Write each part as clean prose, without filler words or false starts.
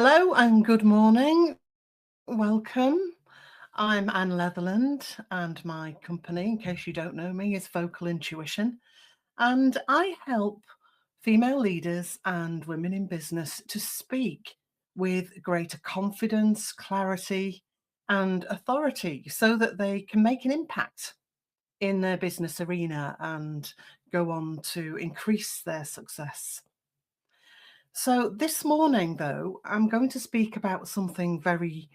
Hello and good morning. Welcome. I'm Anne Leatherland, and my company, in case you don't know me, is Vocal Intuition. And I help female leaders and women in business to speak with greater confidence, clarity, and authority so that they can make an impact in their business arena and go on to increase their success. So, this morning, though, I'm going to speak about something very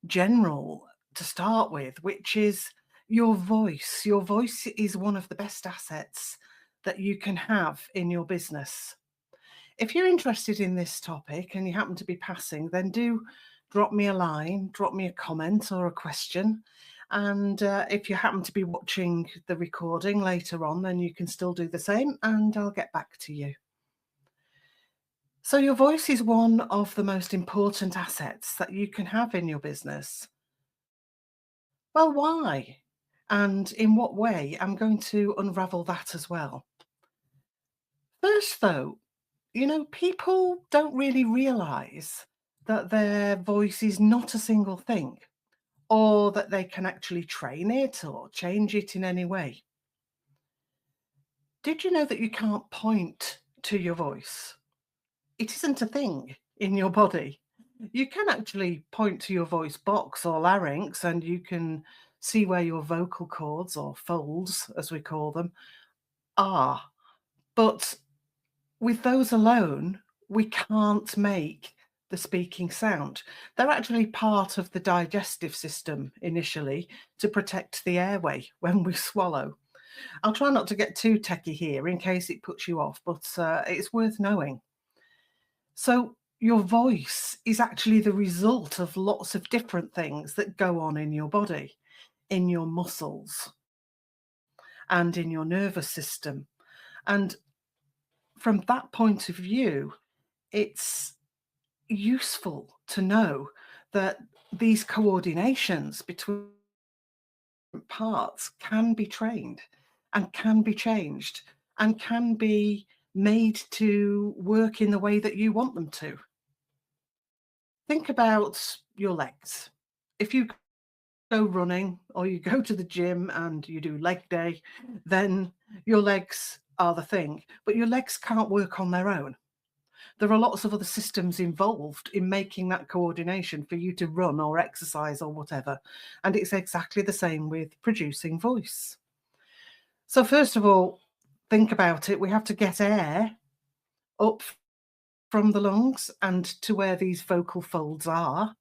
general to start with, which is your voice. Your voice is one of the best assets that you can have in your business. If you're interested in this topic and you happen to be passing, then do drop me a line, drop me a comment or a question. And if you happen to be watching the recording later on, then you can still do the same and I'll get back to you. So, your voice is one of the most important assets that you can have in your business. Well, why? And in what way? I'm going to unravel that as well. First, though, people don't really realize that their voice is not a single thing or that they can actually train it or change it in any way. Did you know that you can't point to your voice? It isn't a thing in your body. You can actually point to your voice box or larynx and you can see where your vocal cords or folds, as we call them, are. But with those alone, we can't make the speaking sound. They're actually part of the digestive system initially to protect the airway when we swallow. I'll try not to get too techie here in case it puts you off, but it's worth knowing. So, your voice is actually the result of lots of different things that go on in your body, in your muscles, and in your nervous system. And from that point of view, it's useful to know that these coordinations between parts can be trained and can be changed and can be made to work in the way that you want them to. Think about your legs. If you go running or you go to the gym and you do leg day, then your legs are the thing, but your legs can't work on their own. There are lots of other systems involved in making that coordination for you to run or exercise or whatever. And it's exactly the same with producing voice. So, first of all, think about it. We have to get air up from the lungs and to where these vocal folds are.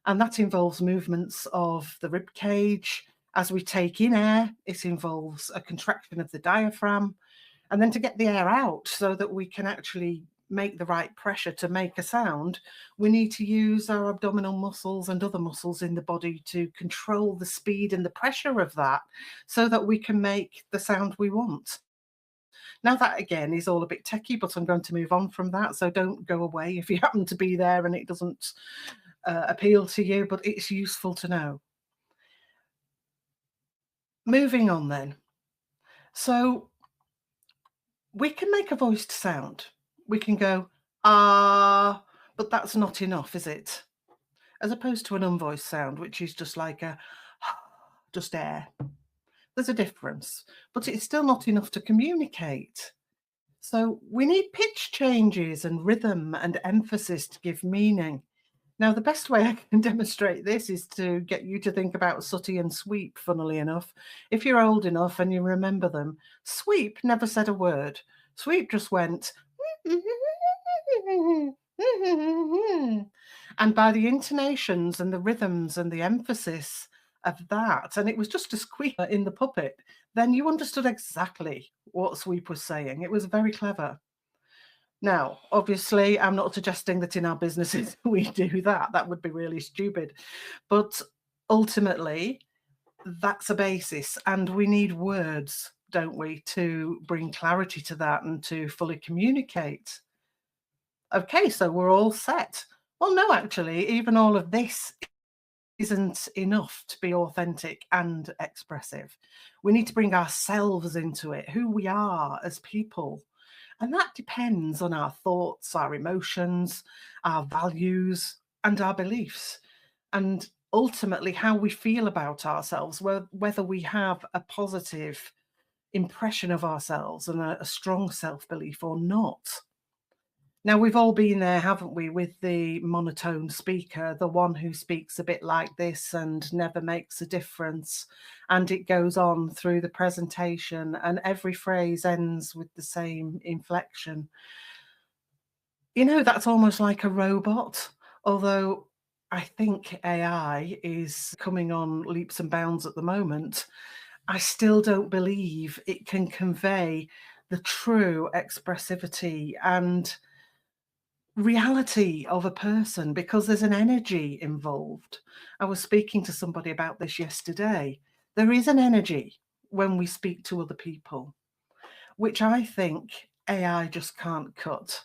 And that involves movements of the rib cage. As we take in air, it involves a contraction of the diaphragm. And then to get the air out so that we can actually make the right pressure to make a sound, we need to use our abdominal muscles and other muscles in the body to control the speed and the pressure of that so that we can make the sound we want. Now, that again is all a bit techie, but I'm going to move on from that. So don't go away if you happen to be there and it doesn't appeal to you, but it's useful to know. Moving on then. So we can make a voiced sound. We can go, ah, but that's not enough, is it? As opposed to an unvoiced sound, which is just like a, just air. There's a difference, but it's still not enough to communicate. So we need pitch changes and rhythm and emphasis to give meaning. Now, the best way I can demonstrate this is to get you to think about Sooty and Sweep, funnily enough. If you're old enough and you remember them, Sweep never said a word. Sweep just went, and by the intonations and the rhythms and the emphasis of that, and it was just a squeak in the puppet, then you understood exactly what Sweep was saying. It was very clever. Now, obviously, I'm not suggesting that in our businesses we do that. That would be really stupid. But ultimately, that's a basis, and we need words, don't we, to bring clarity to that and to fully communicate. Okay, so we're all set. Well, no, actually, even all of this isn't enough to be authentic and expressive. We need to bring ourselves into it, who we are as people. And that depends on our thoughts, our emotions, our values, and our beliefs. And ultimately, how we feel about ourselves, whether we have a positive impression of ourselves and a strong self belief or not. Now, we've all been there, haven't we, with the monotone speaker, the one who speaks a bit like this and never makes a difference. And it goes on through the presentation, and every phrase ends with the same inflection. That's almost like a robot, although I think AI is coming on leaps and bounds at the moment. I still don't believe it can convey the true expressivity and reality of a person, because there's an energy involved. I was speaking to somebody about this yesterday. There is an energy when we speak to other people, which I think AI just can't cut.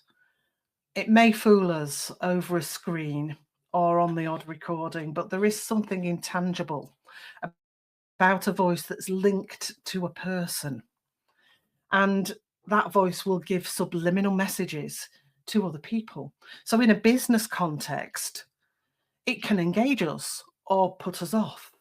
It may fool us over a screen or on the odd recording, but there is something intangible about a voice that's linked to a person. And that voice will give subliminal messages to other people. So, in a business context, it can engage us or put us off.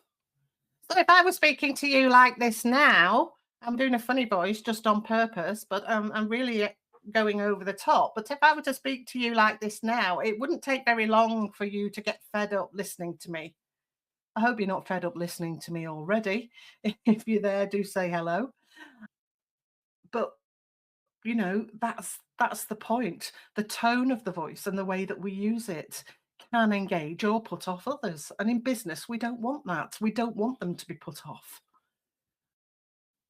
So, if I was speaking to you like this now, I'm doing a funny voice just on purpose, but I'm really going over the top. But if I were to speak to you like this now, it wouldn't take very long for you to get fed up listening to me. I hope you're not fed up listening to me already. If you're there, do say hello. But that's the point. The tone of the voice and the way that we use it can engage or put off others. And in business, we don't want that. We don't want them to be put off.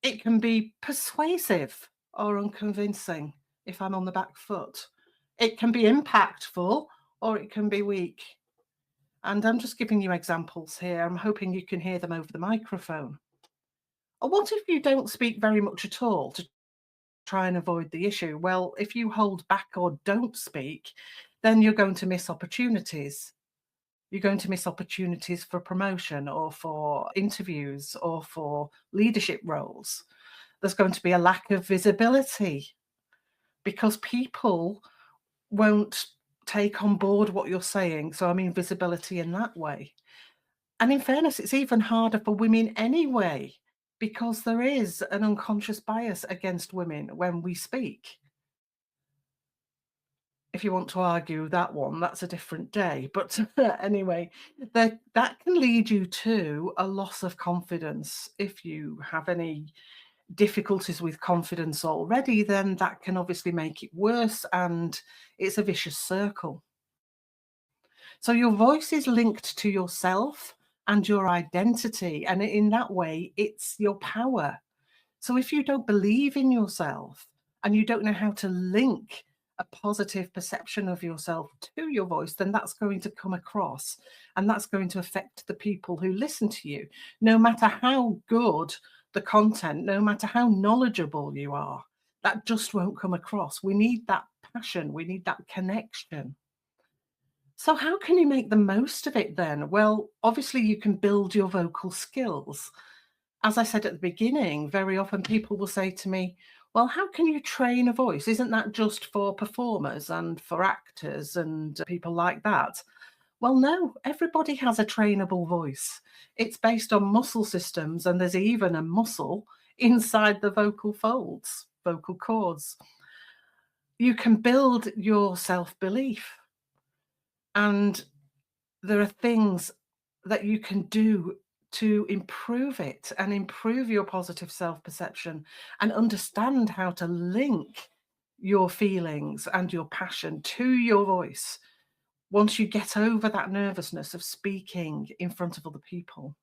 It can be persuasive or unconvincing if I'm on the back foot. It can be impactful or it can be weak. And I'm just giving you examples here. I'm hoping you can hear them over the microphone. Or what if you don't speak very much at all to try and avoid the issue? Well, if you hold back or don't speak, then you're going to miss opportunities. You're going to miss opportunities for promotion or for interviews or for leadership roles. There's going to be a lack of visibility because people won't take on board what you're saying. So, I mean, visibility in that way. And in fairness, it's even harder for women anyway, because there is an unconscious bias against women when we speak. If you want to argue that one, that's a different day. But anyway, that can lead you to a loss of confidence. If you have any difficulties with confidence already, then that can obviously make it worse, and it's a vicious circle. So your voice is linked to yourself and your identity, and in that way, it's your power. So if you don't believe in yourself and you don't know how to link a positive perception of yourself to your voice, then that's going to come across and that's going to affect the people who listen to you. No matter how good the content, no matter how knowledgeable you are, that just won't come across. We need that passion, we need that connection. So, how can you make the most of it then? Well, obviously, you can build your vocal skills. As I said at the beginning, very often people will say to me, well, how can you train a voice? Isn't that just for performers and for actors and people like that? Well, no, everybody has a trainable voice. It's based on muscle systems, and there's even a muscle inside the vocal folds, vocal cords. You can build your self belief, and there are things that you can do to improve it and improve your positive self perception and understand how to link your feelings and your passion to your voice once you get over that nervousness of speaking in front of other people.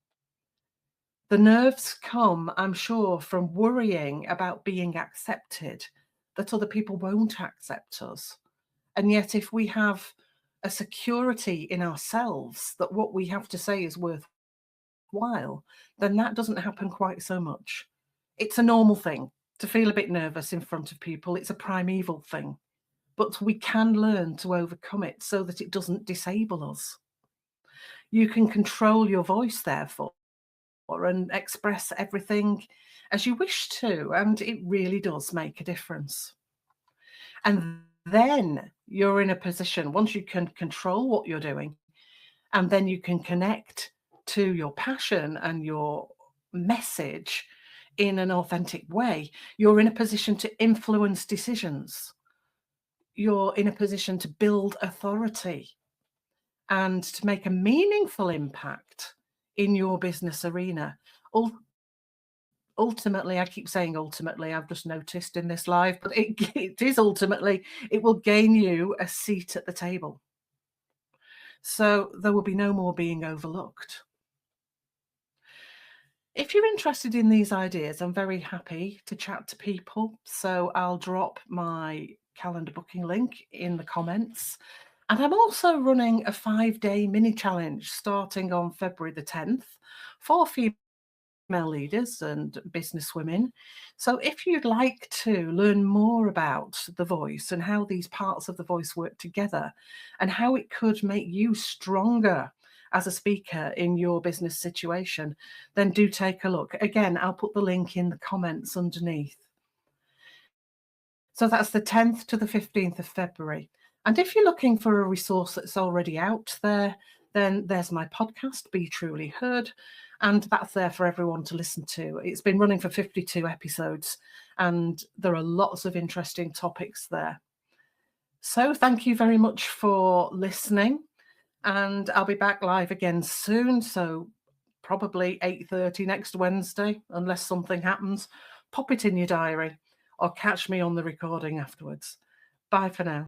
The nerves come, I'm sure, from worrying about being accepted, that other people won't accept us. And yet, if we have a security in ourselves that what we have to say is worthwhile, then that doesn't happen quite so much. It's a normal thing to feel a bit nervous in front of people. It's a primeval thing, but we can learn to overcome it so that it doesn't disable us. You can control your voice, therefore, and express everything as you wish to, and it really does make a difference. And then you're in a position, once you can control what you're doing, and then you can connect to your passion and your message in an authentic way, you're in a position to influence decisions. You're in a position to build authority and to make a meaningful impact in your business arena. Ultimately, I keep saying ultimately, I've just noticed in this live, but it is ultimately, it will gain you a seat at the table. So there will be no more being overlooked. If you're interested in these ideas, I'm very happy to chat to people. So I'll drop my calendar booking link in the comments. And I'm also running a 5-day mini challenge starting on February the 10th for female leaders and business women. So if you'd like to learn more about the voice and how these parts of the voice work together and how it could make you stronger as a speaker in your business situation, then do take a look. Again, I'll put the link in the comments underneath. So that's the 10th to the 15th of February. And if you're looking for a resource that's already out there, then there's my podcast, Be Truly Heard, and that's there for everyone to listen to. It's been running for 52 episodes, and there are lots of interesting topics there. So thank you very much for listening, and I'll be back live again soon. So probably 8:30 next Wednesday, unless something happens. Pop it in your diary or catch me on the recording afterwards. Bye for now.